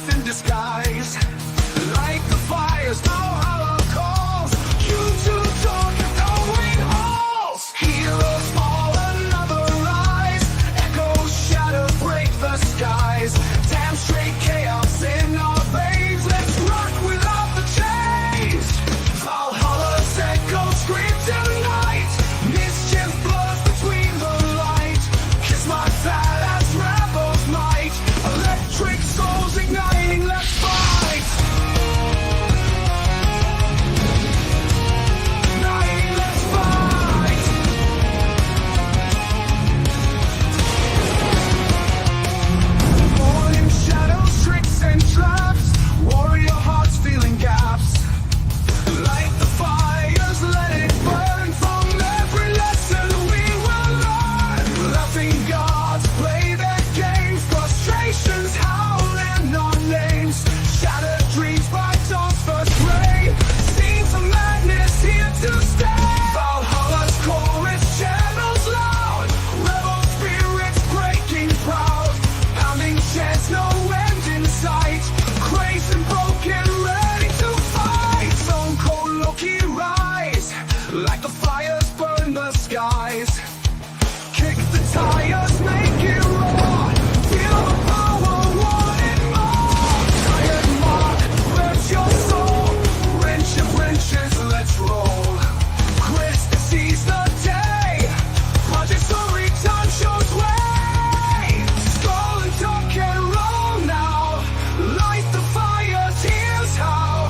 truth in disguise. Like the fires, no hollow calls. YouTube talk and knowing halls. Heroes fall, another rise. Echoes shatter, break the skies. Damn straight chaos in our veins. Let's rock without the chains. Valhalla's echoes scream tonight. Mischief blurs between the light. Kiss my fat as rebels might. Electric souls igniting, let's fight. Igniting, let's fight. Morning shadows, tricks and traps. Warrior hearts feeling gaps. Light the fires, let it burn. From every lesson we will learn. Laughing gods play their games. Frustrations howling our names. Shattered dreams by dawn's first ray. Scenes of madness here to stay. Valhalla's chorus channels loud. Rebel spirits breaking proud. Pounding chants, no end in sight. Crazed and broken, ready to fight. Stone cold Loki rise. Like the fires burn the skies. Kick the tires, make it roar. Feel the power, want it more. Tired mark, hurts your soul. Wrench of wrenches, let's roll. Chris sees the day. Project Story time shows way. Scroll and talk and roll now. Light the fires, here's how.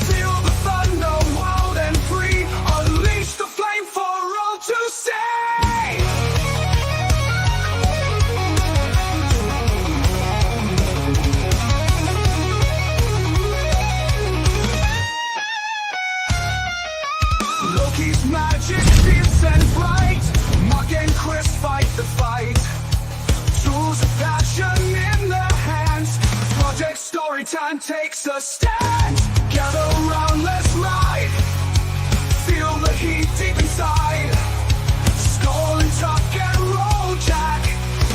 Feel the thunder, wild and free. Unleash the flame for all to see. Loki's magic, fierce and bright. Mark and Chris fight the fight. Tools of passion in their hands. Project Storytime takes a stand. Gather round, let's ride. Feel the heat deep inside. Skull and tuck and roll, Jack.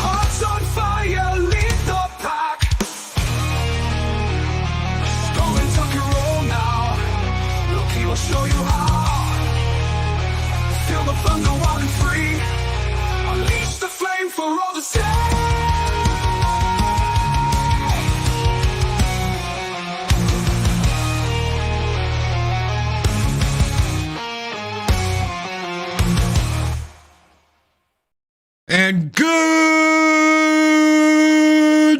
Hearts on fire, lead the pack. Skull and tuck and roll now. Loki will show you how. Feel the thunder, wild and free. Unleash the flame for all to see. And good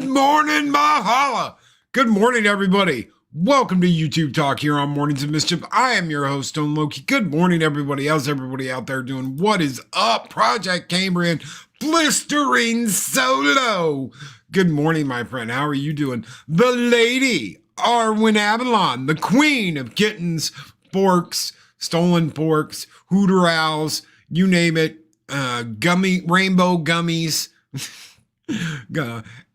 morning, Mahala. Good morning, everybody. Welcome to YouTube Talk here on Mornings of Mischief. I am your host, Stone Loki. Good morning, everybody. How's everybody out there doing? What is up? Project Cambrian, blistering solo. Good morning, my friend. How are you doing? The lady, Arwen Avalon, the queen of kittens, forks, stolen forks, hooter owls, you name it. Rainbow gummies,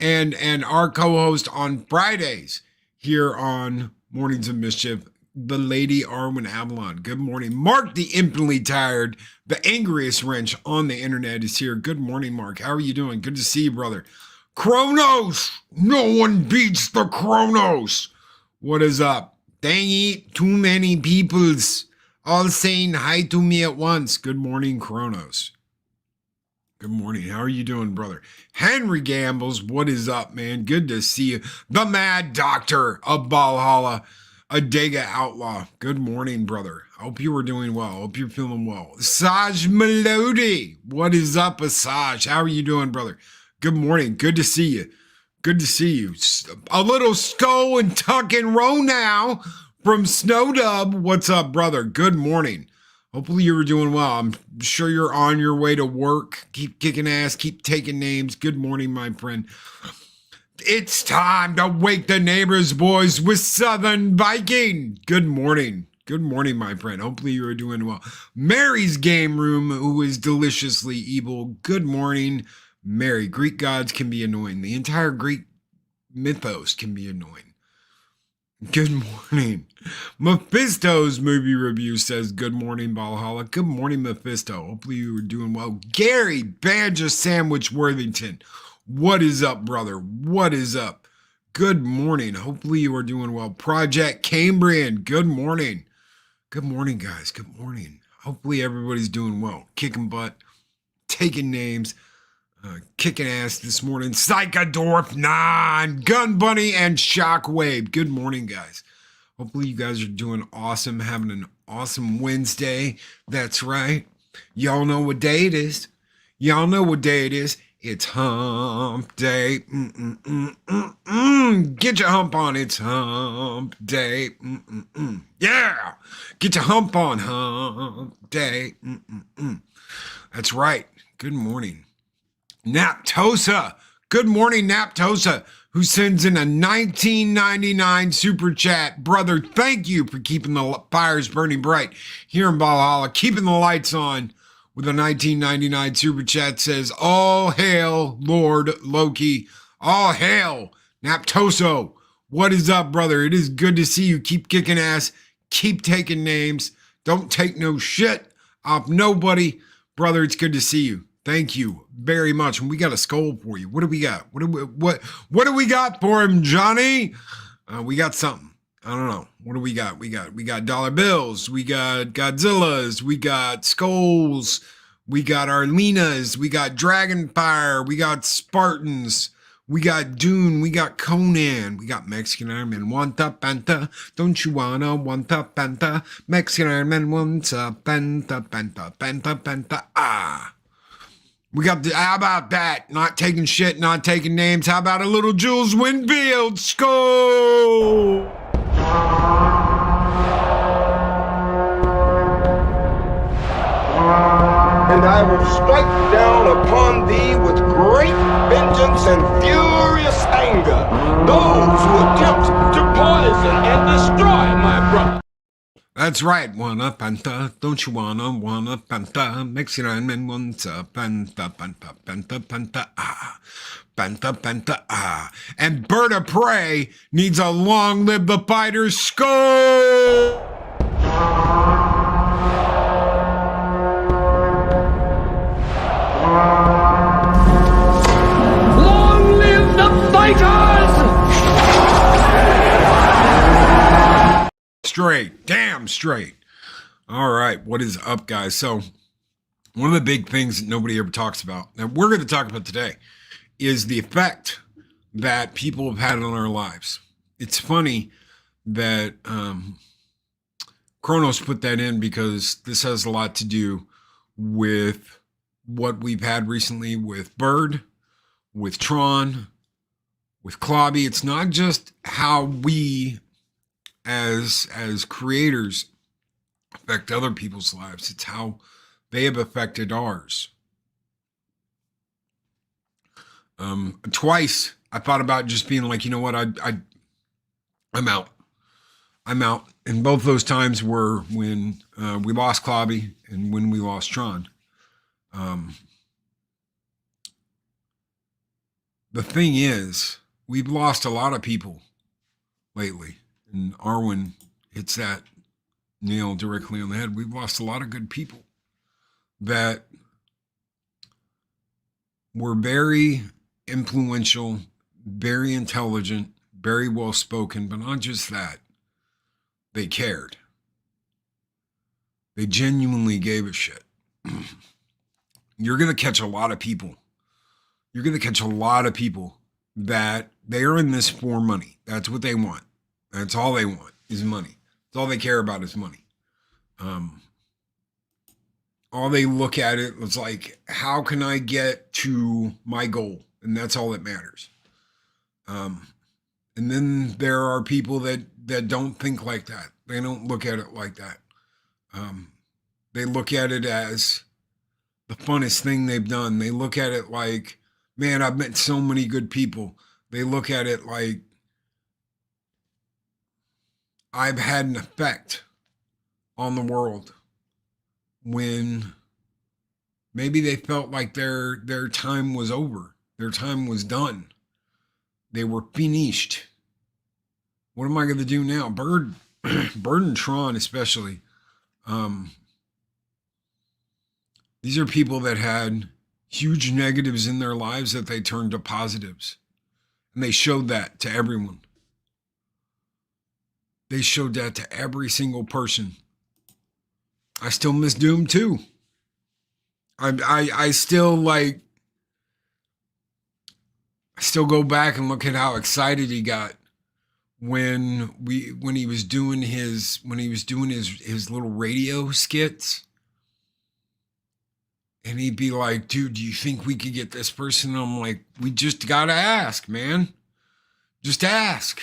and our co-host on Fridays here on Mornings of Mischief, the lady Arwen Avalon. Good morning. Mark the infinitely tired, the angriest wrench on the internet is here. Good morning, Mark. How are you doing? Good to see you, brother. Kronos, no one beats the Kronos. What is up? Dang it, too many peoples all saying hi to me at once. Good morning, Kronos. Good morning. How are you doing, brother? Henry Gambles, what is up, man? Good to see you. The Mad Doctor of Valhalla, Adega Outlaw. Good morning, brother. I hope you were doing well. I hope you're feeling well. Saj Melody, what is up, Asaj? How are you doing, brother? Good morning. Good to see you. Good to see you. A little Stow and Tuck and Row now from Snowdub. What's up, brother? Good morning. Hopefully you were doing well. I'm sure you're on your way to work. Keep kicking ass. Keep taking names. Good morning, my friend. It's time to wake the neighbors, boys, with Southern Viking. Good morning. Good morning, my friend. Hopefully you are doing well. Mary's Game Room, who is deliciously evil. Good morning, Mary. Greek gods can be annoying. The entire Greek mythos can be annoying. Good morning. Mephisto's movie review says, good morning, Valhalla. Good morning, Mephisto. Hopefully you were doing well. Gary Badger Sandwich Worthington. What is up, brother? What is up? Good morning. Hopefully you are doing well. Project Cambrian, good morning. Good morning, guys. Good morning. Hopefully everybody's doing well. Kicking butt, taking names, kicking ass this morning. Psychodorf 9, Gun Bunny, and Shockwave. Good morning, guys. Hopefully you guys are doing awesome, having an awesome Wednesday. That's right. Y'all know what day it is. Y'all know what day it is. It's hump day. Get your hump on. It's hump day. Yeah. Get your hump on. Hump day. That's right. Good morning. Naptosa. Good morning, Naptosa, who sends in a $19.99 super chat. Brother, thank you for keeping the fires burning bright here in Valhalla, keeping the lights on. With a $19.99 super chat, says, all hail Lord Loki. All hail Naptoso. What is up, brother? It is good to see you. Keep kicking ass. Keep taking names. Don't take no shit off nobody. Brother, it's good to see you. Thank you very much. And we got a skull for you. What do we got? What do we got for him, Johnny? We got something. I don't know. What do we got? We got dollar bills. We got Godzillas. We got skulls. We got Arlenas. We got Dragonfire. We got Spartans. We got Dune. We got Conan. We got Mexican Iron Man. Want a Panta? Don't you wanna want a Panta? Mexican Iron Man wants a Panta, Panta, Panta, Panta. Ah. We got how about that? Not taking shit, not taking names. How about a little Jules Winfield? Skull! And I will strike down upon thee with great vengeance and furious anger those who attempt to poison and destroy my brother. That's right, wanna Panta, don't you wanna Panta? Mexican Iron Man wants a Panta, Panta, Panta, Panta, ah. Panta, Panta, ah. And Bird of Prey needs a long live the fighter's skull! Long live the fighters! Straight, damn straight. All right, what is up, guys? So, one of the big things that nobody ever talks about, that we're going to talk about today, is the effect that people have had on our lives. It's funny that Kronos put that in because this has a lot to do with what we've had recently with Bird, with Tron, with Klobby. It's not just how we as creators affect other people's lives, it's how they have affected ours. Twice I thought about just being like, you know what, I'm out. And both those times were when we lost Klobby and when we lost Tron. The thing is, we've lost a lot of people lately. And Arwen hits that nail directly on the head. We've lost a lot of good people that were very influential, very intelligent, very well spoken, but not just that. They cared. They genuinely gave a shit. You're going to catch a lot of people. You're going to catch a lot of people that they are in this for money. That's what they want. That's all they want is money. That's all they care about is money. All they look at it was like, how can I get to my goal? And that's all that matters. And then there are people that don't think like that. They don't look at it like that. They look at it as the funnest thing they've done. They look at it like, man, I've met so many good people. They look at it like, I've had an effect on the world, when maybe they felt like their time was over. Their time was done. They were finished. What am I going to do now? Bird and Tron especially. These are people that had huge negatives in their lives that they turned to positives. And they showed that to everyone. They showed that to every single person. I still miss Doom too. I still like, I still go back and look at how excited he got when he was doing his little radio skits. And he'd be like, dude, do you think we could get this person? And I'm like, we just gotta ask, man. Just ask.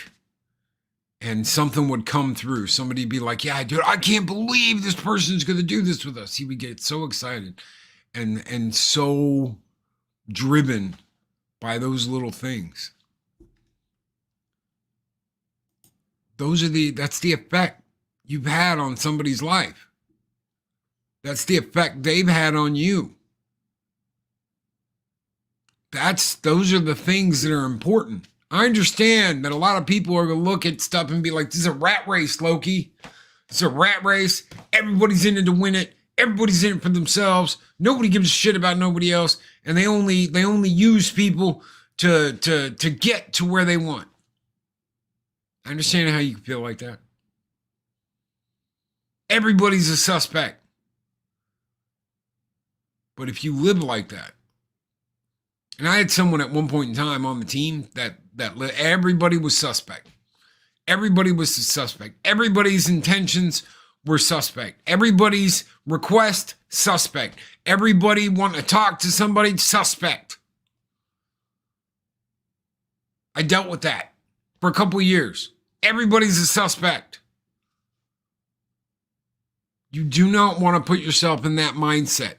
And something would come through. Somebody'd be like, yeah, dude, I can't believe this person's going to do this with us. He would get so excited and so driven by those little things. That's the effect you've had on somebody's life. That's the effect they've had on you. Those are the things that are important. I understand that a lot of people are going to look at stuff and be like, this is a rat race, Loki. It's a rat race. Everybody's in it to win it. Everybody's in it for themselves. Nobody gives a shit about nobody else. And they only use people to get to where they want. I understand how you can feel like that. Everybody's a suspect. But if you live like that, and I had someone at one point in time on the team that everybody was suspect. Everybody was a suspect. Everybody's intentions were suspect. Everybody's request, suspect. Everybody want to talk to somebody, suspect. I dealt with that for a couple of years. Everybody's a suspect. You do not want to put yourself in that mindset.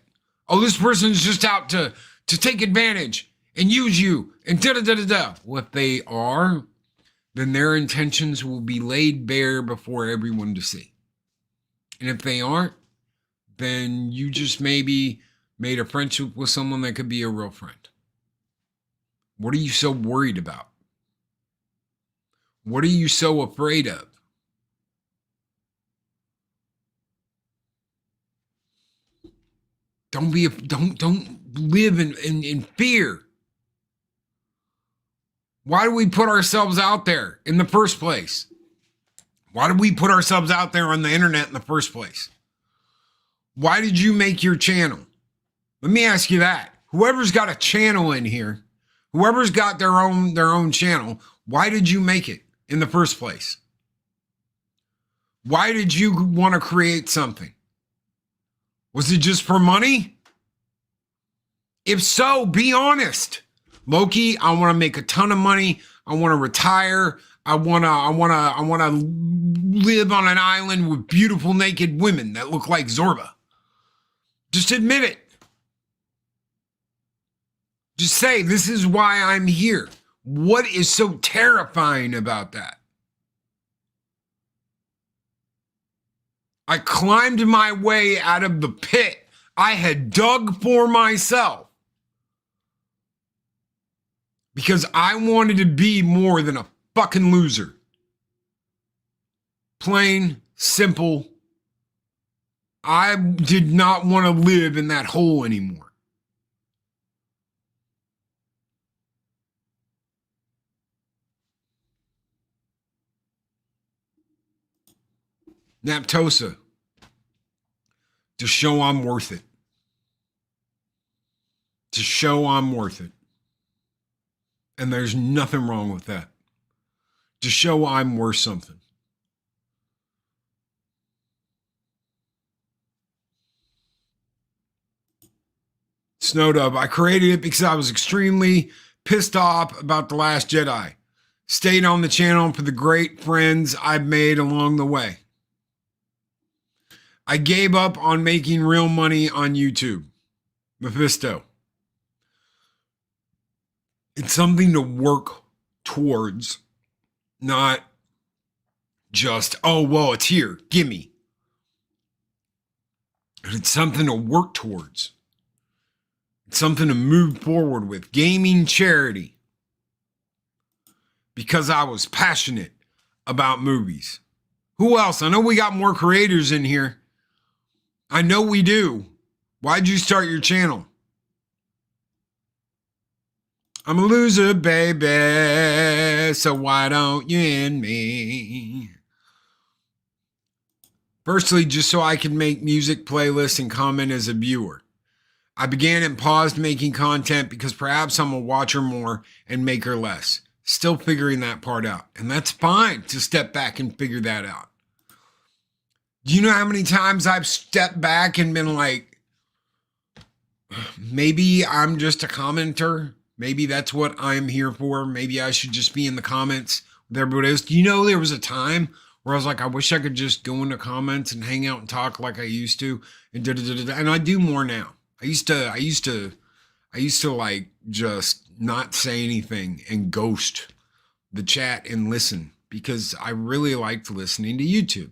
Oh, this person's just out to take advantage and use you and da-da-da-da-da. Well, if they are, then their intentions will be laid bare before everyone to see. And if they aren't, then you just maybe made a friendship with someone that could be a real friend. What are you so worried about? What are you so afraid of? Don't live in fear. Why do we put ourselves out there in the first place? Why do we put ourselves out there on the internet in the first place? Why did you make your channel? Let me ask you that. Whoever's got a channel in here, whoever's got their own channel, why did you make it in the first place? Why did you want to create something? Was it just for money? If so, be honest. Loki, I want to make a ton of money. I want to retire. I want to live on an island with beautiful naked women that look like Zorba. Just admit it. Just say, this is why I'm here. What is so terrifying about that? I climbed my way out of the pit I had dug for myself because I wanted to be more than a fucking loser. Plain, simple. I did not want to live in that hole anymore. Naptosa. To show I'm worth it. To show I'm worth it. And there's nothing wrong with that. To show I'm worth something. Snowdub, I created it because I was extremely pissed off about The Last Jedi. Stayed on the channel for the great friends I've made along the way. I gave up on making real money on YouTube. Mephisto. It's something to work towards, not just, oh, well, it's here, gimme. It's something to work towards. It's something to move forward with. Gaming charity. Because I was passionate about movies. Who else? I know we got more creators in here. I know we do. Why'd you start your channel? I'm a loser, baby, so why don't you end me? Firstly, just so I can make music playlists and comment as a viewer. I began and paused making content because perhaps I'm a watcher more and maker less. Still figuring that part out. And that's fine to step back and figure that out. Do you know how many times I've stepped back and been like, maybe I'm just a commenter. Maybe that's what I'm here for. Maybe I should just be in the comments with everybody else. Do you know there was a time where I was like, I wish I could just go into comments and hang out and talk like I used to. And I do more now. I used to like just not say anything and ghost the chat and listen because I really liked listening to YouTube.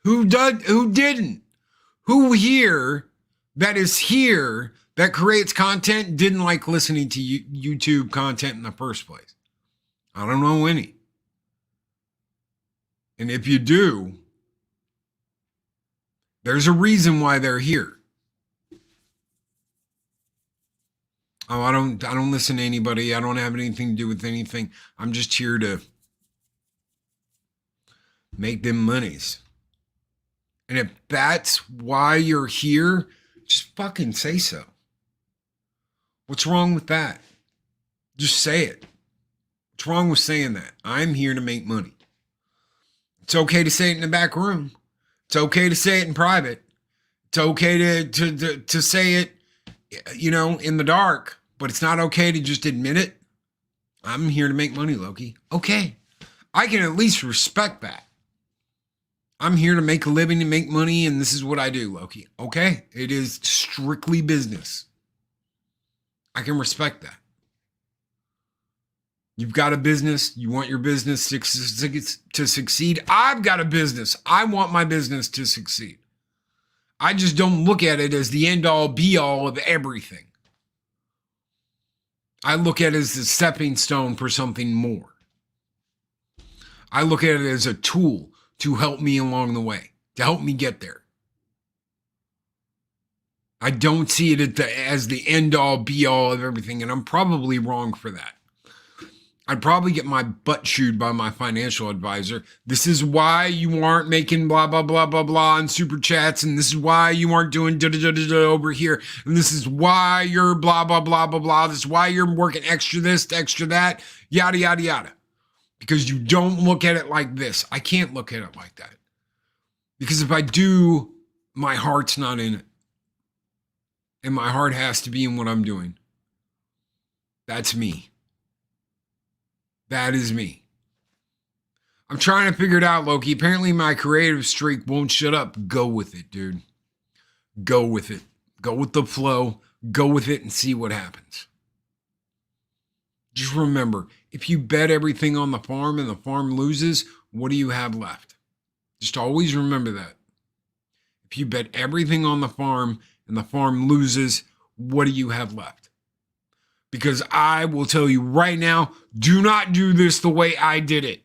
Who didn't? Who here that creates content didn't like listening to YouTube content in the first place? I don't know any. And if you do, there's a reason why they're here. Oh, I don't listen to anybody. I don't have anything to do with anything. I'm just here to make them monies. And if that's why you're here, just fucking say so. What's wrong with that? Just say it. What's wrong with saying that? I'm here to make money. It's okay to say it in the back room. It's okay to say it in private. It's okay to say it, in the dark, but it's not okay to just admit it. I'm here to make money, Loki. Okay. I can at least respect that. I'm here to make a living and make money, and this is what I do, Loki. Okay? It is strictly business. I can respect that. You've got a business. You want your business to succeed. I've got a business. I want my business to succeed. I just don't look at it as the end-all, be-all of everything. I look at it as a stepping stone for something more. I look at it as a tool to help me along the way, to help me get there. I don't see it as the end-all, be-all of everything, and I'm probably wrong for that. I'd probably get my butt chewed by my financial advisor. This is why you aren't making blah, blah, blah, blah, blah on super chats. And this is why you aren't doing over here. And this is why you're blah, blah, blah, blah, blah. This is why you're working extra this, extra that, yada, yada, yada. Because you don't look at it like this. I can't look at it like that. Because if I do, my heart's not in it. And my heart has to be in what I'm doing. That's me. That is me. I'm trying to figure it out, Loki. Apparently my creative streak won't shut up. Go with it, dude. Go with it. Go with the flow. Go with it and see what happens. Just remember, if you bet everything on the farm and the farm loses, what do you have left? Just always remember that. If you bet everything on the farm and the farm loses, what do you have left? Because I will tell you right now, do not do this the way I did it.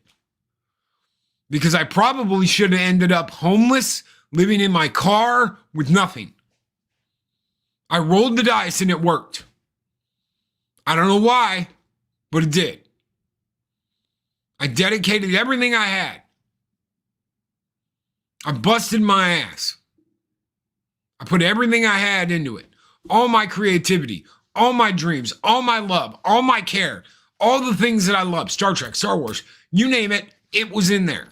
Because I probably should have ended up homeless, living in my car with nothing. I rolled the dice and it worked. I don't know why, but it did. I dedicated everything I had. I busted my ass. I put everything I had into it. All my creativity, all my dreams, all my love, all my care, all the things that I love, Star Trek, Star Wars, you name it, it was in there.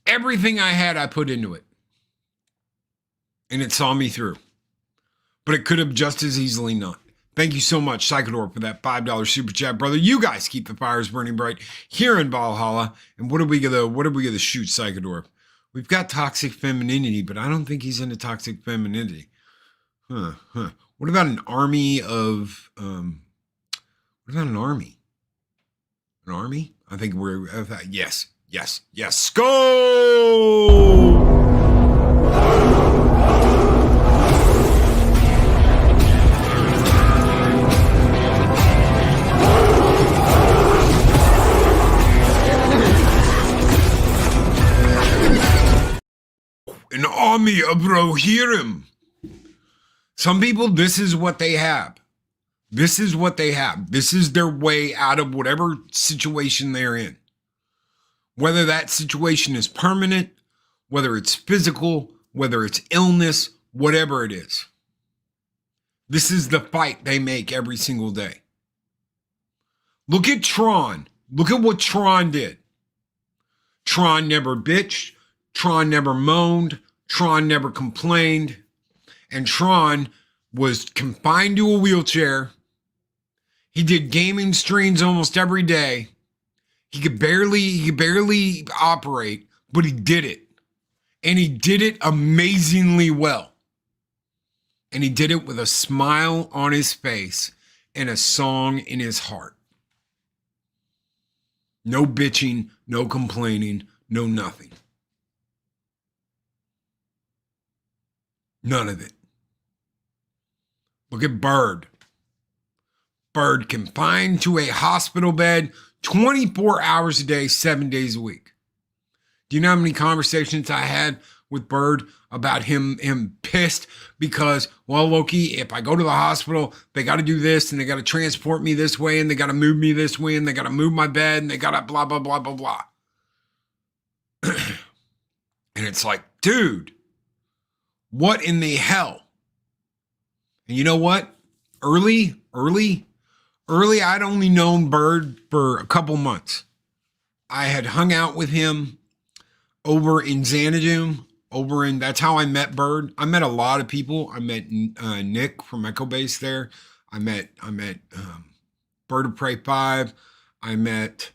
Everything I had, I put into it. And it saw me through. But it could have just as easily not. Thank you so much, Psychodor, for that $5 super chat, brother. You guys keep the fires burning bright here in Valhalla. And what are we gonna shoot, Psychodor? We've got toxic femininity, but I don't think he's into toxic femininity. What about an army of, what about an army? An army? I think we're, yes. Go! An army of Rohirrim. Some people, this is what they have. This is what they have. This is their way out of whatever situation they're in. Whether that situation is permanent, whether it's physical, whether it's illness, whatever it is. This is the fight they make every single day. Look at Tron. Look at what Tron did. Tron never bitched. Tron never moaned. Tron never complained. And Tron was confined to a wheelchair. He did gaming streams almost every day. He could barely operate, but he did it. And he did it amazingly well. And he did it with a smile on his face and a song in his heart. No bitching, no complaining, no nothing. None of it. Look at Bird. Bird confined to a hospital bed 24 hours a day, 7 days a week. Do you know how many conversations I had with Bird about him pissed because, well, Loki, if I go to the hospital, they got to do this and they got to transport me this way and they got to move me this way and they got to move my bed and they got to blah, blah, blah, blah, blah. And it's like, dude, what in the hell? And you know what? Early, I'd only known Bird for a couple months. I had hung out with him over in Xanadu, that's how I met Bird. I met a lot of people. I met Nick from Echo Base there. I met Bird of Prey 5. I met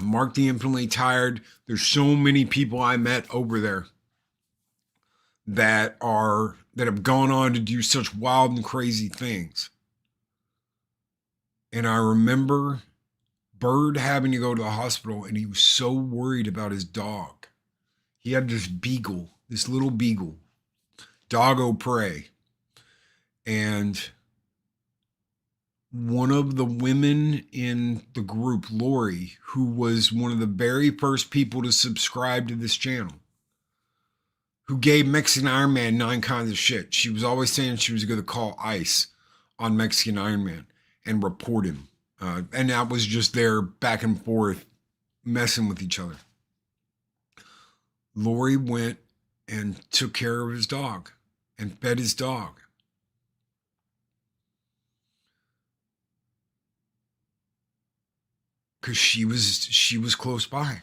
Mark the Infinitely Tired. There's so many people I met over there that have gone on to do such wild and crazy things. And I remember Bird having to go to the hospital, and he was so worried about his dog. He had this beagle, this little beagle, Doggo Prey. And one of the women in the group, Lori, who was one of the very first people to subscribe to this channel, who gave Mexican Iron Man 9 kinds of shit. She was always saying she was going to call ICE on Mexican Iron Man and report him. And that was just there back and forth messing with each other. Lori went and took care of his dog and fed his dog. Because she was close by.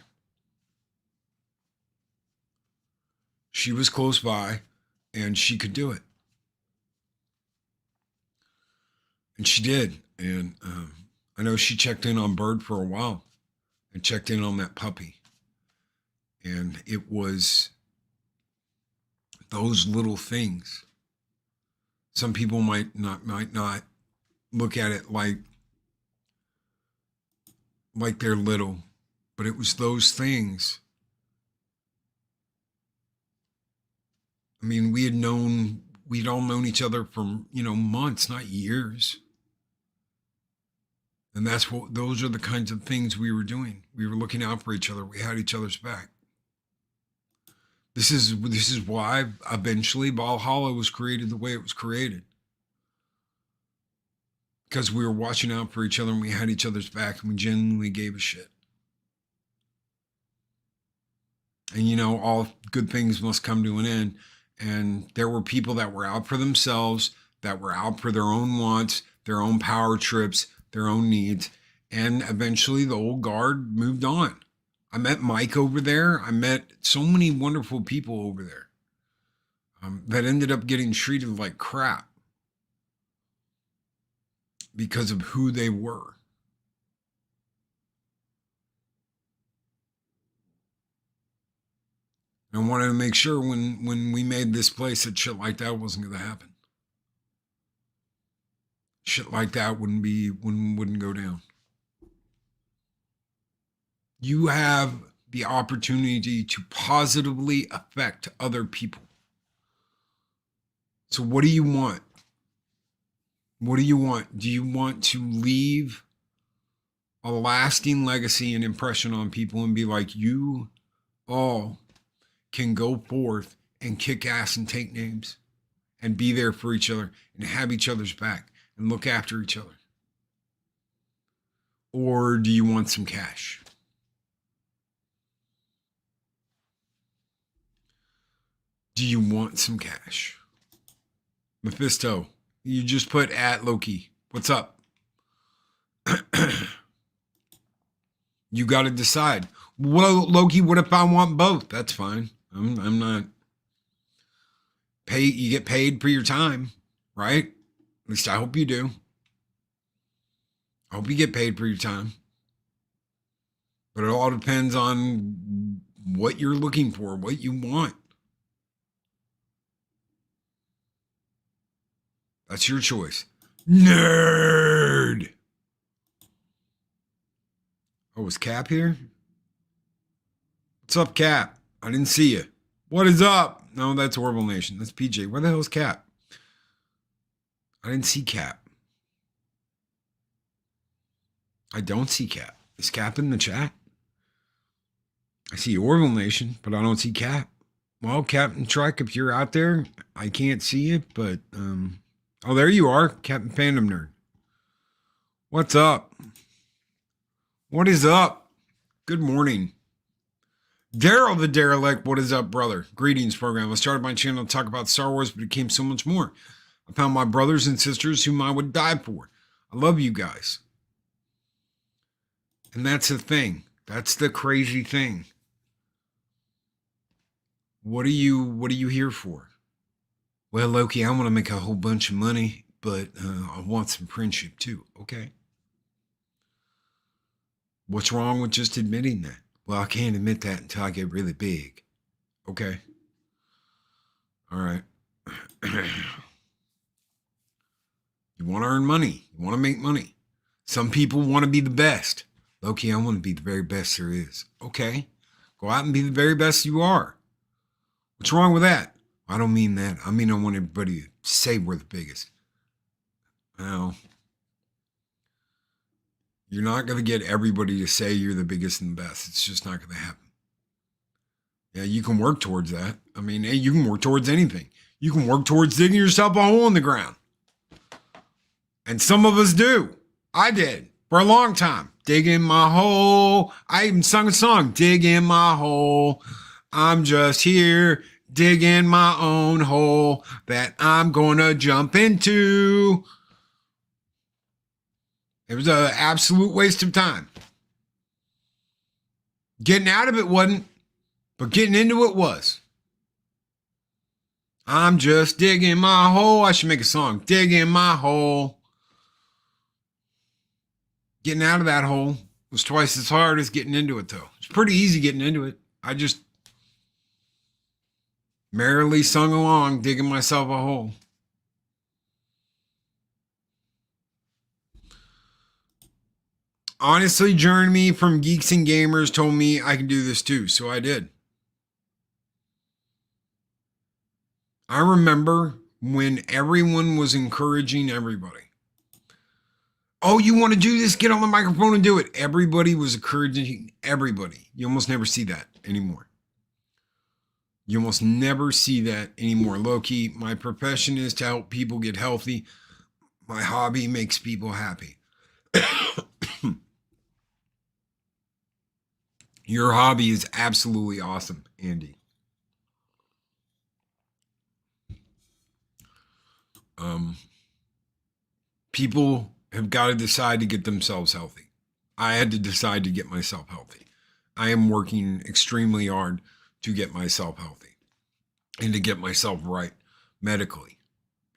She was close by and she could do it. And she did. And I know she checked in on Bird for a while and checked in on that puppy. And it was those little things. Some people might not look at it like they're little, but it was those things. I mean, we'd all known each other for, months, not years. And those are the kinds of things we were doing. We were looking out for each other. We had each other's back. This is why eventually Valhalla was created the way it was created. Because we were watching out for each other and we had each other's back and we genuinely gave a shit. And all good things must come to an end. And there were people that were out for themselves, that were out for their own wants, their own power trips, their own needs. And eventually the old guard moved on. I met Mike over there. I met so many wonderful people over there that ended up getting treated like crap because of who they were. I wanted to make sure when we made this place that shit like that wasn't going to happen. Shit like that wouldn't go down. You have the opportunity to positively affect other people. So what do you want? What do you want? Do you want to leave a lasting legacy and impression on people and be like, you all can go forth and kick ass and take names and be there for each other and have each other's back and look after each other? Or do you want some cash? Do you want some cash? Mephisto, you just put at Loki. What's up? You got to decide. Well, Loki, what if I want both? That's fine. I'm not. You get paid for your time, right? At least I hope you do. I hope you get paid for your time. But it all depends on what you're looking for, what you want. That's your choice. Nerd! Oh, is Cap here? What's up, Cap? I didn't see you. What is up? No, that's Orville Nation. That's PJ. Where the hell is Cap? I didn't see Cap. I don't see Cap. Is Cap in the chat? I see Orville Nation, but I don't see Cap. Well, Captain Trek, if you're out there, I can't see it, but oh, there you are, Captain Fandom Nerd. What's up? What is up? Good morning. Daryl the Derelict, what is up, brother? Greetings, program. I started my channel to talk about Star Wars, but it became so much more. I found my brothers and sisters whom I would die for. I love you guys. And that's the thing. That's the crazy thing. What are you here for? Well, Loki, I want to make a whole bunch of money, but I want some friendship too. Okay. What's wrong with just admitting that? Well, I can't admit that until I get really big. Okay. All right. You want to earn money. You want to make money. Some people want to be the best. Loki, I want to be the very best there is. Okay. Go out and be the very best you are. What's wrong with that? I don't mean that. I mean, I want everybody to say we're the biggest. Well, you're not going to get everybody to say you're the biggest and the best. It's just not going to happen. Yeah, you can work towards that. I mean, hey, you can work towards anything. You can work towards digging yourself a hole in the ground. And some of us do. I did for a long time. Dig in my hole. I even sung a song, dig in my hole. I'm just here, digging my own hole that I'm going to jump into. It was an absolute waste of time. Getting out of it wasn't, but getting into it was. I'm just digging my hole. I should make a song. Digging my hole. Getting out of that hole was twice as hard as getting into it, though. It's pretty easy getting into it. I just merrily sung along, digging myself a hole. Honestly, Jeremy from Geeks and Gamers told me I can do this too, so I did. I remember when everyone was encouraging everybody. Oh, you want to do this? Get on the microphone and do it. Everybody was encouraging everybody. You almost never see that anymore. You almost never see that anymore. Loki, my profession is to help people get healthy. My hobby makes people happy. Your hobby is absolutely awesome, Andy. People have got to decide to get themselves healthy. I had to decide to get myself healthy. I am working extremely hard to get myself healthy and to get myself right medically,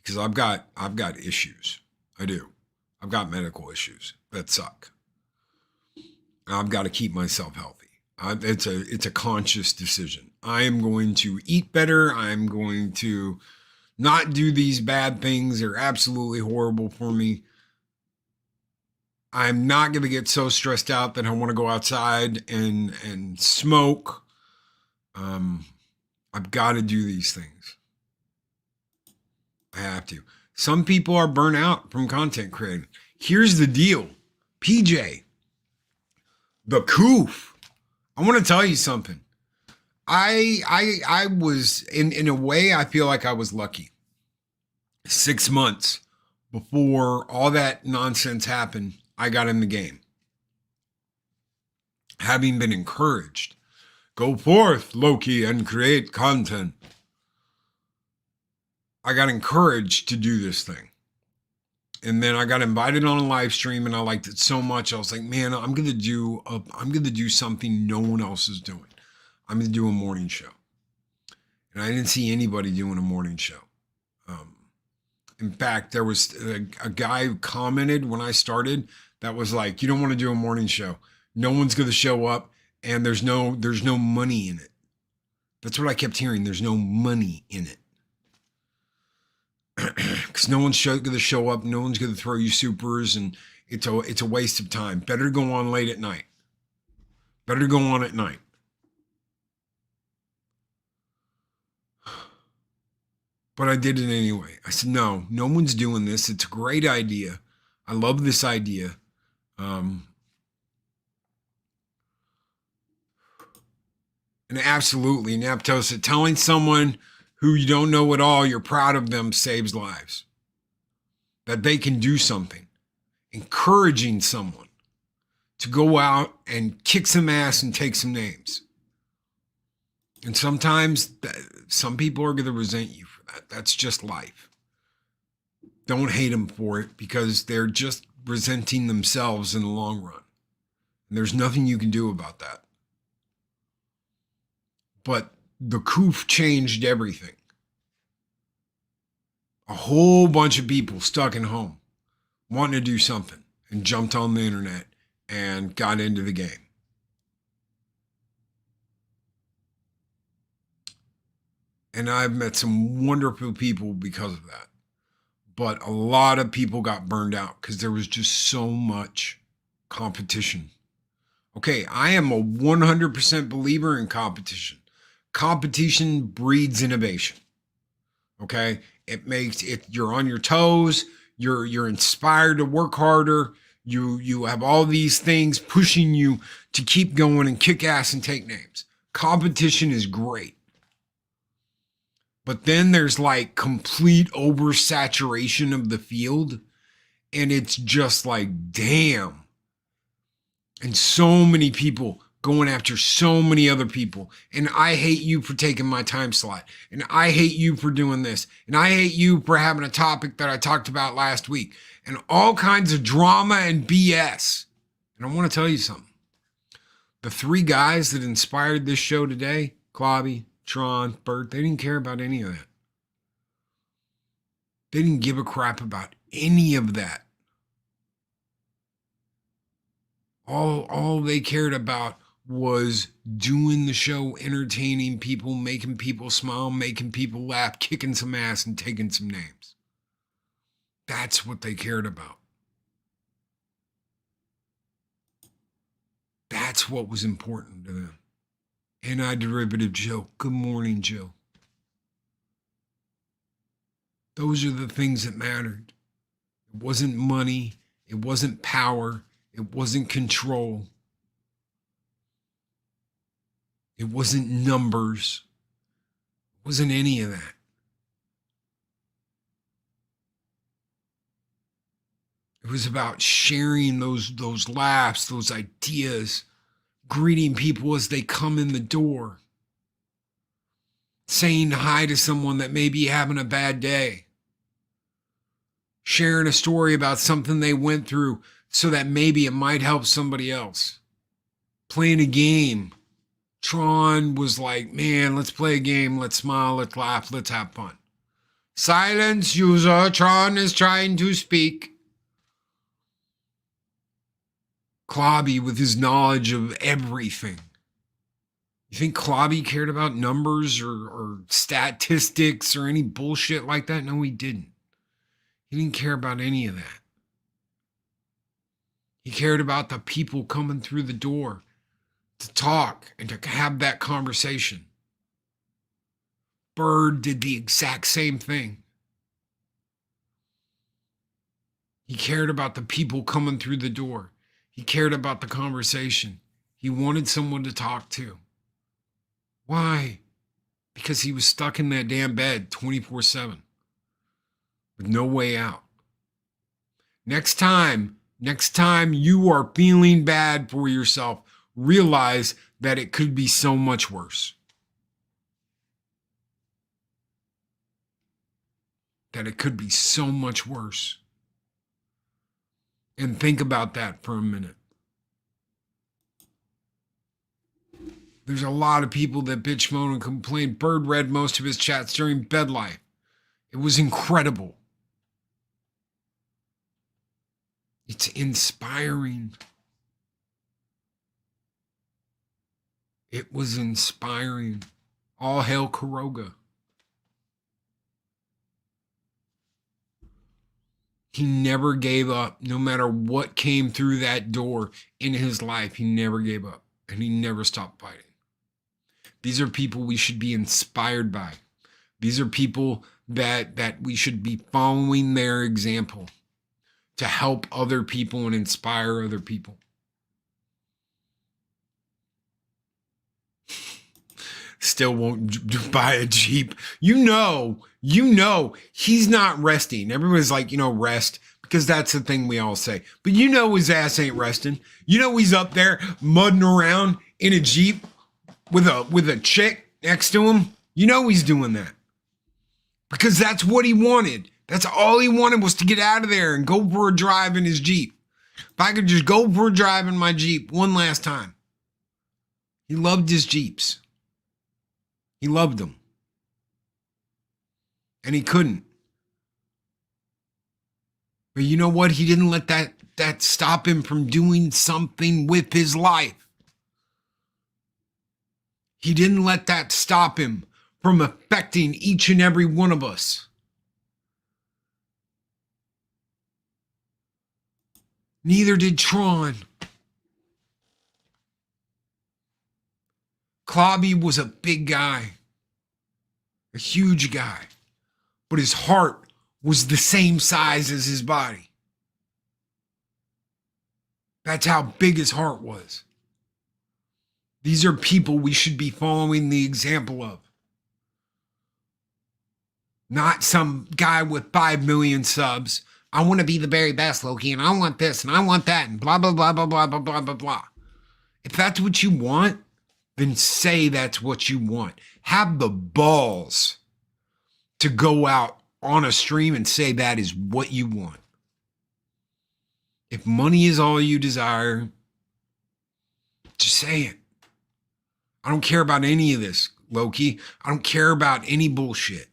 because I've got issues. I do. I've got medical issues that suck. I've got to keep myself healthy. It's a conscious decision. I am going to eat better. I'm going to not do these bad things. They're absolutely horrible for me. I'm not going to get so stressed out that I want to go outside and smoke. I've got to do these things. I have to. Some people are burnt out from content creating. Here's the deal. PJ, the coof. I want to tell you something. I was, in a way, I feel like I was lucky. 6 months before all that nonsense happened, I got in the game. having been encouraged, go forth, Loki, and create content. I got encouraged to do this thing. And then I got invited on a live stream and I liked it so much. I was like, man, I'm going to do something no one else is doing. I'm going to do a morning show. And I didn't see anybody doing a morning show. In fact, there was a guy who commented when I started that was like, you don't want to do a morning show. No one's going to show up and there's no money in it. That's what I kept hearing. There's no money in it. Because no one's going to show up. No one's going to throw you supers and it's a waste of time. Better to go on late at night. Better to go on at night. But I did it anyway. I said, no one's doing this. It's a great idea. I love this idea. And absolutely, Naptosa, telling someone who you don't know at all you're proud of them saves lives. That they can do something. Encouraging someone to go out and kick some ass and take some names. And sometimes some people are going to resent you for that. That's just life. Don't hate them for it because they're just resenting themselves in the long run. And there's nothing you can do about that. But the coup changed everything. A whole bunch of people stuck in home wanting to do something and jumped on the internet and got into the game. And I've met some wonderful people because of that. But a lot of people got burned out because there was just so much competition. Okay, I am a 100% believer in competition. Competition breeds innovation. Okay, it makes it, you're on your toes, you're inspired to work harder, you have all these things pushing you to keep going and kick ass and take names. Competition is great. But then there's like complete oversaturation of the field, and it's just like, damn. And so many people going after so many other people. And I hate you for taking my time slot. And I hate you for doing this. And I hate you for having a topic that I talked about last week. And all kinds of drama and BS. And I want to tell you something. The three guys that inspired this show today, Clobby, Tron, Bert, they didn't care about any of that. They didn't give a crap about any of that. All they cared about was doing the show, entertaining people, making people smile, making people laugh, kicking some ass and taking some names. That's what they cared about. That's what was important to them. Anti-derivative Joe. Good morning, Joe. Those are the things that mattered. It wasn't money. It wasn't power. It wasn't control. It wasn't numbers. It wasn't any of that. It was about sharing those laughs, those ideas, greeting people as they come in the door, saying hi to someone that may be having a bad day, sharing a story about something they went through so that maybe it might help somebody else, playing a game. Tron was like, man, let's play a game, let's smile, let's laugh, let's have fun. Silence, user, Tron is trying to speak. Clobby with his knowledge of everything. You think Clobby cared about numbers or statistics or any bullshit like that? No, he didn't. He didn't care about any of that. He cared about the people coming through the door to talk and to have that conversation. Bird did the exact same thing. He cared about the people coming through the door. He cared about the conversation. He wanted someone to talk to. Why? Because he was stuck in that damn bed 24/7 with no way out. Next time you are feeling bad for yourself, realize that it could be so much worse. That it could be so much worse. And think about that for a minute. There's a lot of people that bitch, moan, and complain. Bird read most of his chats during bed life. It was incredible. It's inspiring. It was inspiring. All hail Kuroga. He never gave up. No matter what came through that door in his life, he never gave up. And he never stopped fighting. These are people we should be inspired by. These are people that we should be following their example to help other people and inspire other people. Still won't buy a Jeep. You know, he's not resting. Everybody's like, rest, because that's the thing we all say. But his ass ain't resting. He's up there mudding around in a Jeep with a chick next to him. He's doing that. Because that's what he wanted. That's all he wanted, was to get out of there and go for a drive in his Jeep. If I could just go for a drive in my Jeep one last time. He loved his Jeeps. He loved them. And he couldn't. But you know what? He didn't let that stop him from doing something with his life. He didn't let that stop him from affecting each and every one of us. Neither did Tron. Clobby was a big guy, a huge guy, but his heart was the same size as his body. That's how big his heart was. These are people we should be following the example of. Not some guy with 5 million subs. I want to be the very best, Loki, and I want this, and I want that, and blah, blah, blah, blah, blah, blah, blah, blah, blah. If that's what you want, then say that's what you want. Have the balls to go out on a stream and say that is what you want. If money is all you desire, just say it. I don't care about any of this, Loki. I don't care about any bullshit.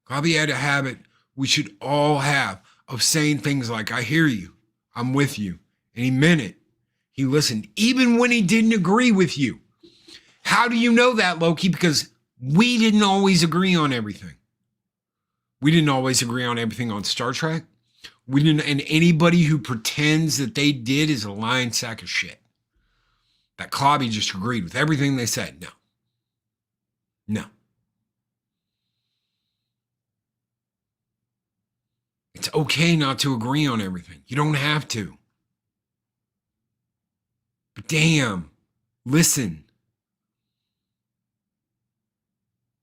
Bobby had a habit we should all have of saying things like, I hear you, I'm with you. And he meant it. He listened, even when he didn't agree with you. How do you know that, Loki? Because we didn't always agree on everything. We didn't always agree on everything on Star Trek. We didn't, and anybody who pretends that they did is a lying sack of shit. That Clobby just agreed with everything they said. No. It's okay not to agree on everything. You don't have to. But damn, listen.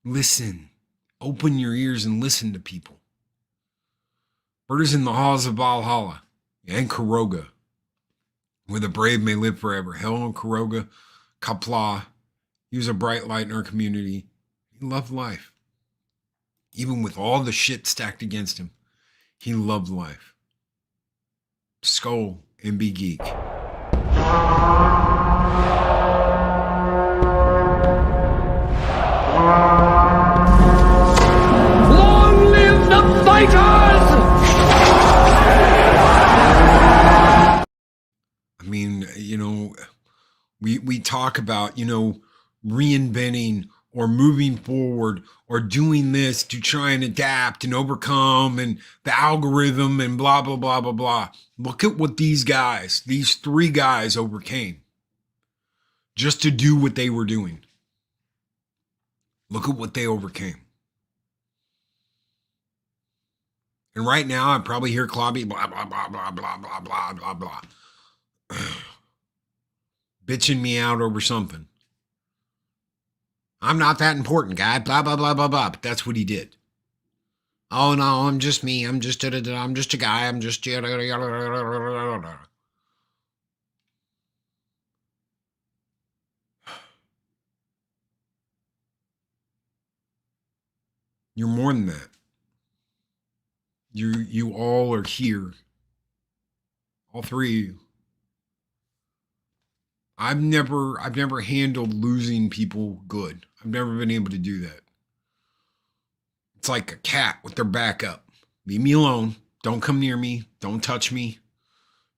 Listen. Open your ears and listen to people. Murders in the halls of Valhalla and Kuroga, where the brave may live forever. Hell on Kuroga, Kapla. He was a bright light in our community. He loved life. Even with all the shit stacked against him, he loved life. Skull and be geek. Long live the fighters! I mean, we talk about, reinventing or moving forward or doing this to try and adapt and overcome and the algorithm and blah, blah, blah, blah, blah. Look at what these three guys overcame just to do what they were doing. Look at what they overcame. And right now, I probably hear Clobby, blah, blah, blah, blah, blah, blah, blah, blah, blah. Bitching me out over something. I'm not that important, guy, blah, blah, blah, blah, blah. But that's what he did. Oh, no, I'm just me. I'm just a guy. I'm just... You're more than that. You all are here. All three of you. I've never handled losing people good. I've never been able to do that. It's like a cat with their back up. Leave me alone. Don't come near me. Don't touch me.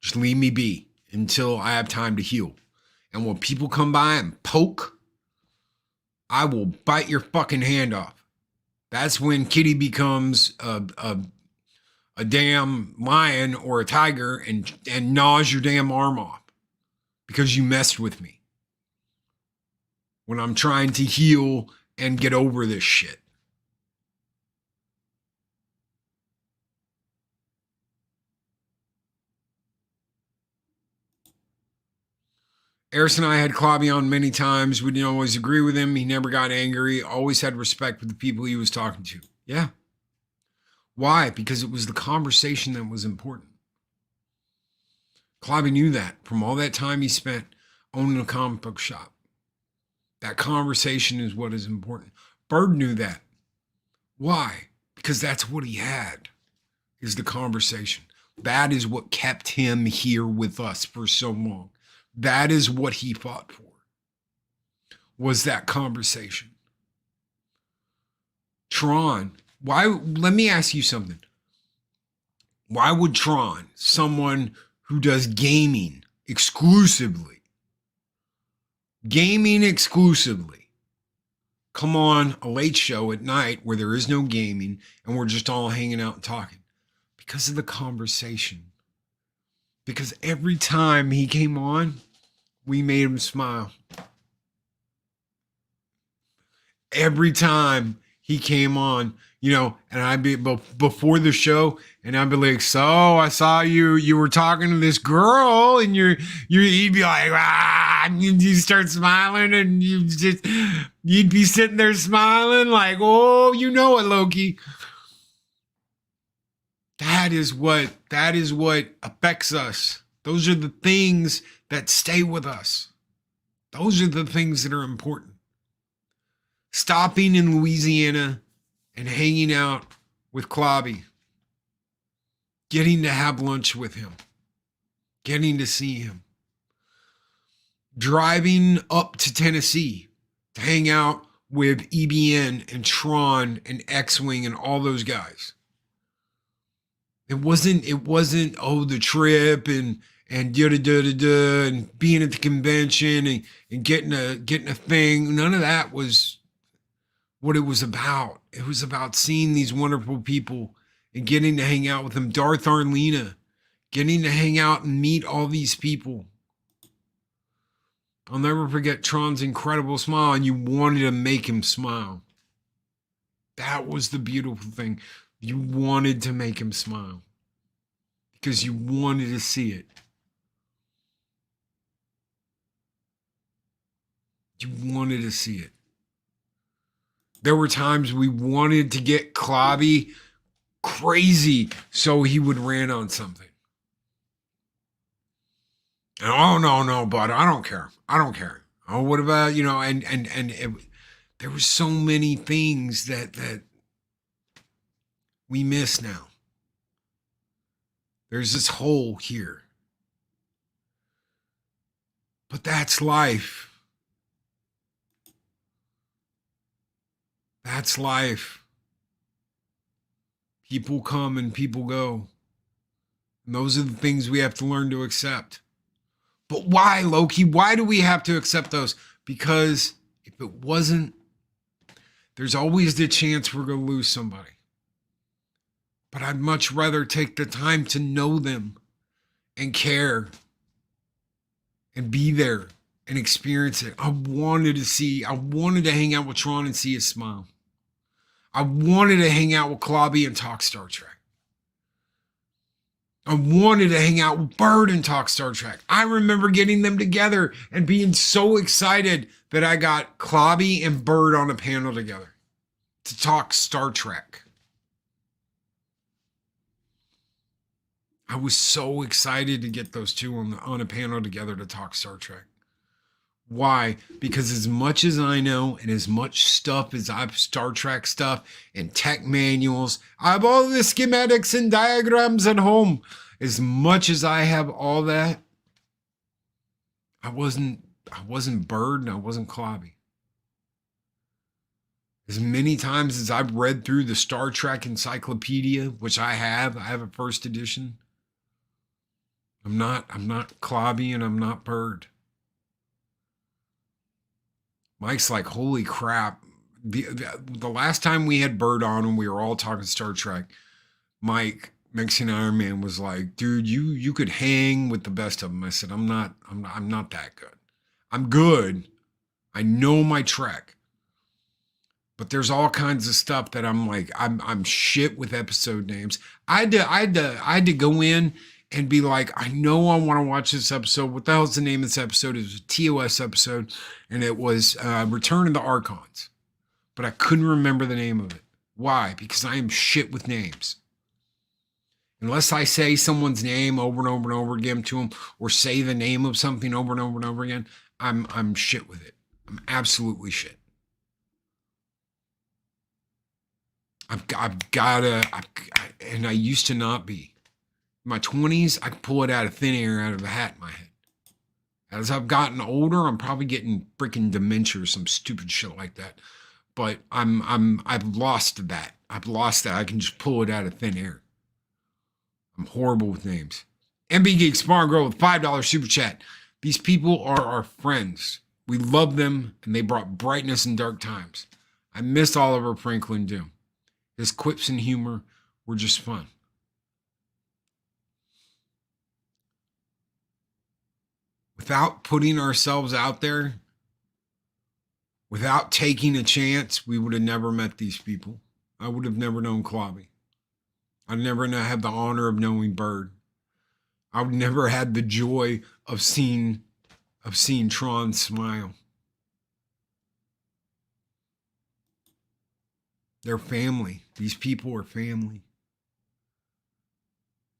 Just leave me be until I have time to heal. And when people come by and poke, I will bite your fucking hand off. That's when Kitty becomes a damn lion or a tiger and gnaws your damn arm off because you messed with me when I'm trying to heal and get over this shit. Eris and I had Klobby on many times. We didn't always agree with him. He never got angry, always had respect for the people he was talking to. Yeah. Why? Because it was the conversation that was important. Klobby knew that from all that time he spent owning a comic book shop. That conversation is what is important. Bird knew that. Why? Because that's what he had, is the conversation. That is what kept him here with us for so long. That is what he fought for, was that conversation. Tron, let me ask you something. Why would Tron, someone who does gaming exclusively, come on a late show at night where there is no gaming and we're just all hanging out and talking? Because of the conversation. Because every time he came on, we made him smile. Every time he came on, and I'd be before the show, and I'd be like, "So I saw you were talking to this girl," and he'd be like, "Ah," and you start smiling, and you'd be sitting there smiling like, "Oh, you know it, Loki." That is what affects us. Those are the things that stay with us. Those are the things that are important. Stopping in Louisiana and hanging out with Klobby. Getting to have lunch with him. Getting to see him. Driving up to Tennessee to hang out with EBN and Tron and X-Wing and all those guys. It wasn't the trip and and being at the convention and getting a thing. None of that was what it was about. It was about seeing these wonderful people and getting to hang out with them. Darth Arlena, getting to hang out and meet all these people. I'll never forget Tron's incredible smile, and you wanted to make him smile. That was the beautiful thing. You wanted to make him smile because you wanted to see it. You wanted to see it. There were times we wanted to get Klobby crazy so he would rant on something. And, "Oh, no, bud, I don't care. Oh, what about, there were so many things that we miss now. There's this hole here. But that's life. That's life. People come and people go. And those are the things we have to learn to accept. But why, Loki? Why do we have to accept those? Because if it wasn't, there's always the chance we're going to lose somebody. But I'd much rather take the time to know them and care and be there and experience it. I wanted to hang out with Tron and see his smile. I wanted to hang out with Klobby and talk Star Trek. I wanted to hang out with Bird and talk Star Trek. I remember getting them together and being so excited that I got Klobby and Bird on a panel together to talk Star Trek. I was so excited to get those two on a panel together to talk Star Trek. Why? Because as much as I know and as much stuff as I've Star Trek stuff and tech manuals, I have all the schematics and diagrams at home. As much as I have all that, I wasn't Bird and I wasn't Clobby. As many times as I've read through the Star Trek encyclopedia, which I have a first edition. I'm not Clobby and I'm not Bird. Mike's like, holy crap. The last time we had Bird on and we were all talking Star Trek, Mike, Mexican Iron Man, was like, dude, you could hang with the best of them. I said, I'm not that good. I'm good. I know my Trek. But there's all kinds of stuff that I'm like, I'm shit with episode names. I had to go in and be like, I know I want to watch this episode. What the hell's the name of this episode? It was a TOS episode, and it was Return of the Archons. But I couldn't remember the name of it. Why? Because I am shit with names. Unless I say someone's name over and over and over again to them, or say the name of something over and over and over again, I'm shit with it. I'm absolutely shit. I've got to, and I used to not be. In my 20s, I could pull it out of thin air, out of a hat in my head. As I've gotten older, I'm probably getting freaking dementia or some stupid shit like that. But I've lost that. I've lost that. I can just pull it out of thin air. I'm horrible with names. MB Geek Smart Girl with $5 super chat. These people are our friends. We love them, and they brought brightness in dark times. I miss Oliver Franklin Doom. His quips and humor were just fun. Without putting ourselves out there, without taking a chance, we would have never met these people. I would have never known Clobby. I'd never have the honor of knowing Bird. I would never had the joy of seeing Tron smile. They're family. These people are family.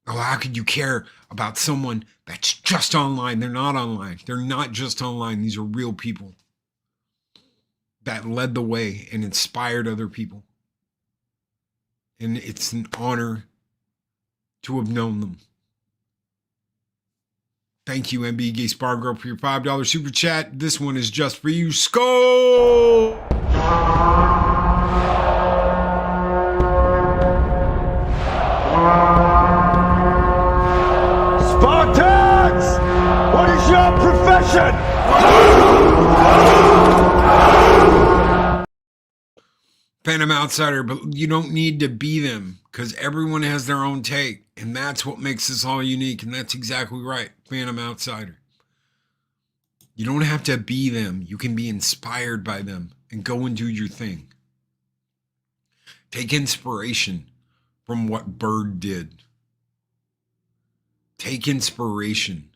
Oh, how could you care about someone that's just online? They're not online. They're not just online. These are real people that led the way and inspired other people. And it's an honor to have known them. Thank you, MB Gay Spargo, for your $5 super chat. This one is just for you. Skull! Spartans! What is your profession? Phantom Outsider, but you don't need to be them because everyone has their own take, and that's what makes us all unique, and that's exactly right, Phantom Outsider. You don't have to be them. You can be inspired by them and go and do your thing. Take inspiration from what Bird did. Take inspiration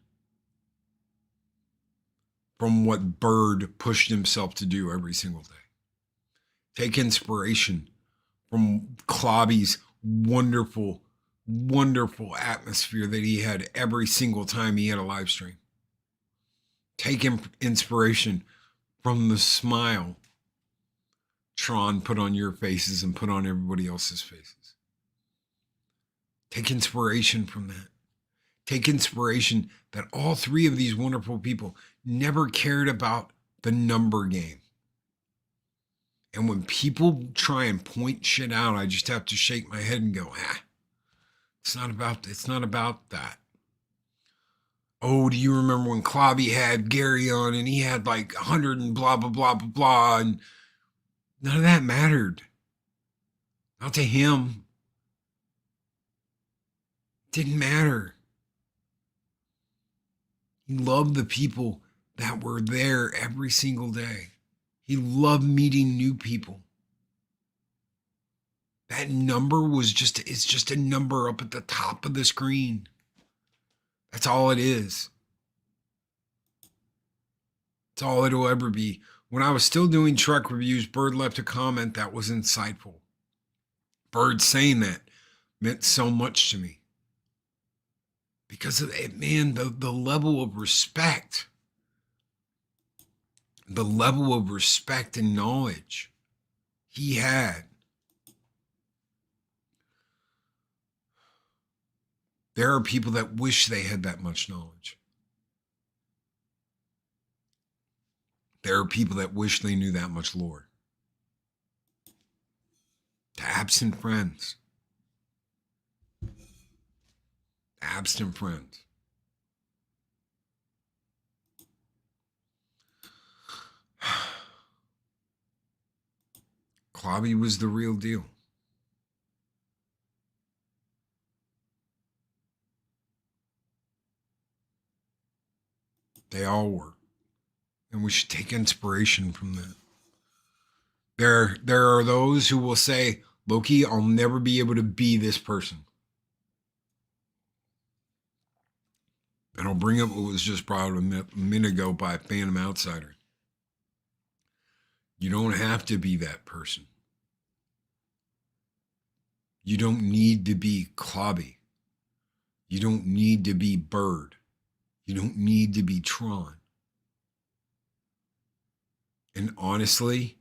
from what Bird pushed himself to do every single day. Take inspiration from Clobby's wonderful, wonderful atmosphere that he had every single time he had a live stream. Take inspiration from the smile Tron put on your faces and put on everybody else's faces. Take inspiration from that. Take inspiration that all three of these wonderful people never cared about the number game. And when people try and point shit out, I just have to shake my head and go, it's not about that. Oh, do you remember when Clobby had Gary on and he had like 100 and blah, blah, blah, blah, blah. And none of that mattered. Not to him. It didn't matter. He loved the people that were there every single day. He loved meeting new people. That number it's just a number up at the top of the screen. That's all it is. It's all it'll ever be. When I was still doing Trek reviews, Bird left a comment that was insightful. Bird saying that meant so much to me. Because of it, man, the level of respect the level of respect and knowledge he had. There are people that wish they had that much knowledge. There are people that wish they knew that much lore. To absent friends. Absent friends. Clobby was the real deal. They all were. And we should take inspiration from that. There are those who will say, Loki, I'll never be able to be this person. And I'll bring up what was just brought up a minute ago by a Phantom Outsider. You don't have to be that person. You don't need to be Clobby. You don't need to be Bird. You don't need to be Tron. And honestly,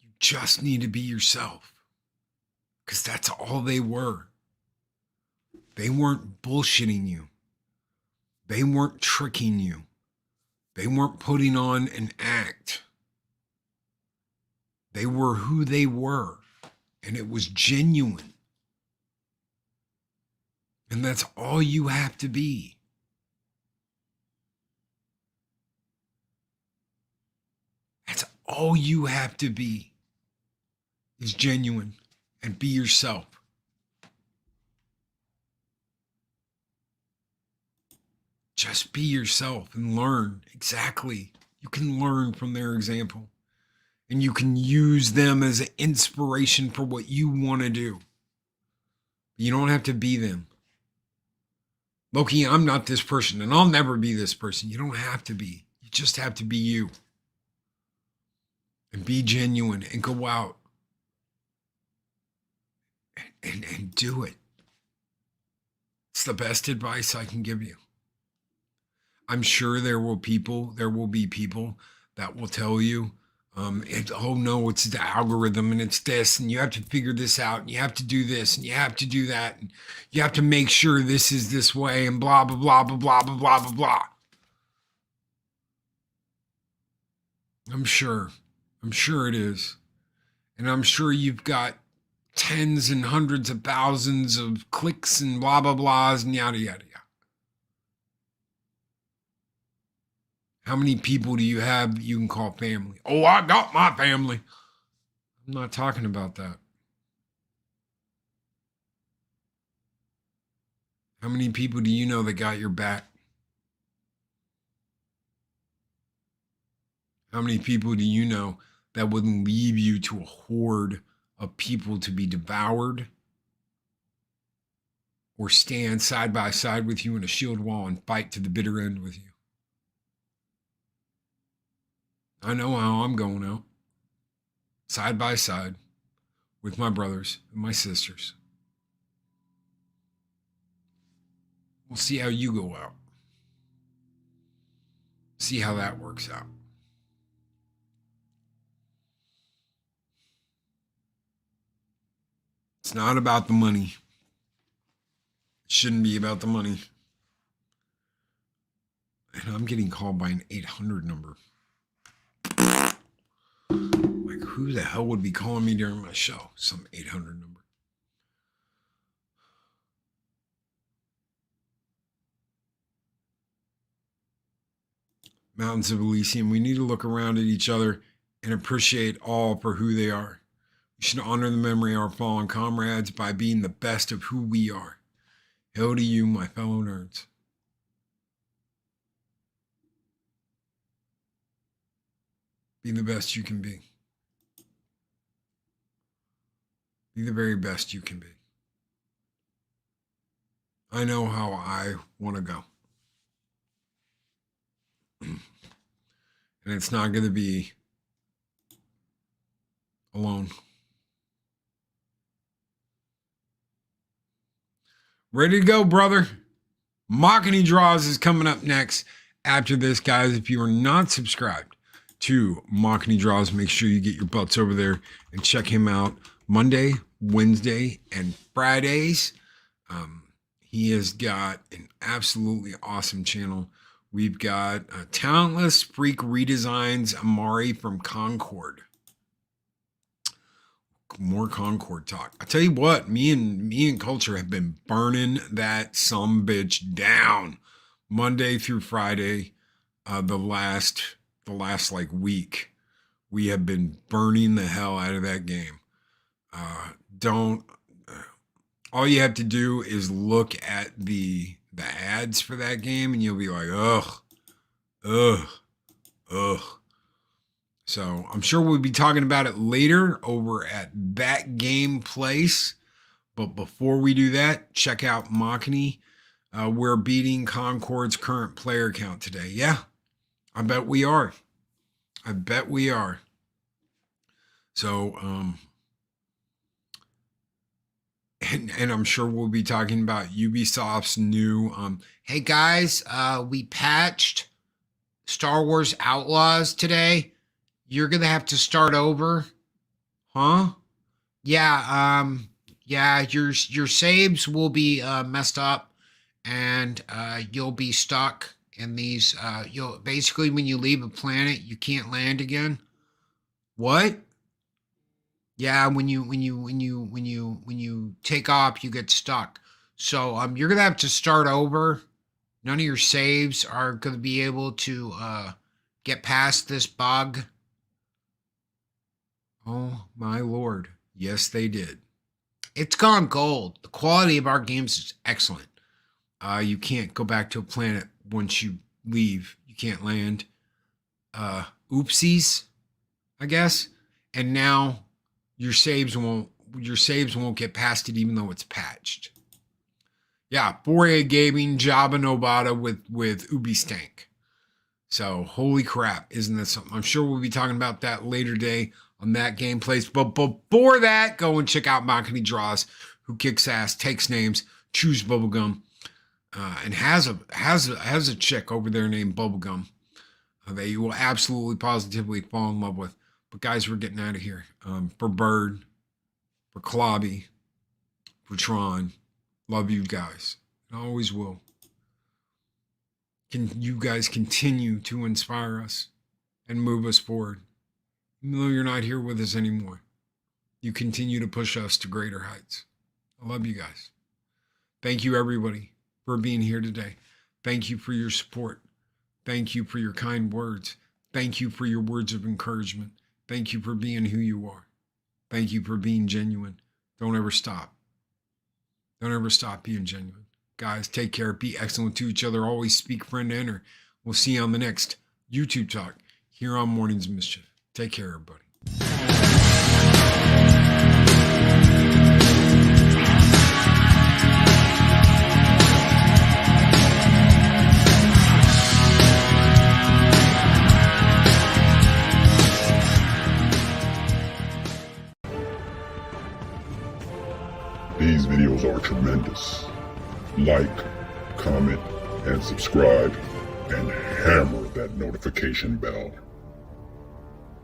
you just need to be yourself. Because that's all they were. They weren't bullshitting you. They weren't tricking you. They weren't putting on an act. They were who they were. And it was genuine. And that's all you have to be. That's all you have to be. Is genuine. And be yourself. Just be yourself and learn. Exactly. You can learn from their example. And you can use them as an inspiration for what you want to do. You don't have to be them. Loki, I'm not this person and I'll never be this person. You don't have to be. You just have to be you. And be genuine and go out. And do it. It's the best advice I can give you. I'm sure there will be people that will tell you, oh no, it's the algorithm and it's this, and you have to figure this out, and you have to do this, and you have to do that, and you have to make sure this is this way, and blah, blah, blah, blah, blah, blah, blah, blah, blah. I'm sure it is. And I'm sure you've got tens and hundreds of thousands of clicks and blah, blah, blahs and yada, yada, yada. How many people do you have you can call family? Oh, I got my family. I'm not talking about that. How many people do you know that got your back? How many people do you know that wouldn't leave you to a horde of people to be devoured or stand side by side with you in a shield wall and fight to the bitter end with you? I know how I'm going out, side by side with my brothers and my sisters. We'll see how you go out. See how that works out. It's not about the money. It shouldn't be about the money. And I'm getting called by an 800 number. Like, who the hell would be calling me during my show? Some 800 number. Mountains of Elysium, we need to look around at each other and appreciate all for who they are. We should honor the memory of our fallen comrades by being the best of who we are. Hail to you, my fellow nerds. Be the best you can be. Be the very best you can be. I know how I want to go. And it's not going to be alone. Ready to go, brother. Machiny Draws is coming up next. after this, guys, if you are not subscribed to Machini Draws, make sure you get your butts over there and check him out Monday, Wednesday, and Fridays. He has got an absolutely awesome channel. We've got Talentless Freak Redesigns Amari from Concord. More Concord talk. I tell you what, me and Culture have been burning that sumbitch down Monday through Friday. The last like week, we have been burning the hell out of that game. All you have to do is look at the ads for that game and you'll be like, ugh. So I'm sure we'll be talking about it later over at That Game Place. But before we do that, check out Machini. We're beating Concord's current player count today. Yeah, I bet we are. So, and I'm sure we'll be talking about Ubisoft's new, hey guys, we patched Star Wars Outlaws today. You're going to have to start over. Huh? Yeah, your saves will be messed up and you'll be stuck in these you'll basically when you leave a planet, you can't land again. What? Yeah, when you take off, you get stuck. So you're gonna have to start over. None of your saves are gonna be able to get past this bug. Oh my lord. Yes, they did. It's gone gold. The quality of our games is excellent. You can't go back to a planet once you leave. You can't land. Oopsies, I guess. And now your saves won't get past it even though it's patched. Yeah, 4A Gaming, Jabba Novata with Ubi Stank. So holy crap, isn't that something? I'm sure we'll be talking about that later today on That Game Place. But before that, go and check out Machini Draws, who kicks ass, takes names, chews bubblegum, and has a chick over there named Bubblegum that you will absolutely positively fall in love with. But guys, we're getting out of here. For Bird, for Klobby, for Tron, love you guys. I always will. Can you guys continue to inspire us and move us forward? Even though you're not here with us anymore, you continue to push us to greater heights. I love you guys. Thank you, everybody, for being here today. Thank you for your support. Thank you for your kind words. Thank you for your words of encouragement. Thank you for being who you are. Thank you for being genuine. Don't ever stop. Don't ever stop being genuine. Guys, take care. Be excellent to each other. Always speak, friend, enter. We'll see you on the next YouTube talk here on Mornings of Mischief. Take care, everybody. These videos are tremendous. Like, comment, and subscribe, and hammer that notification bell.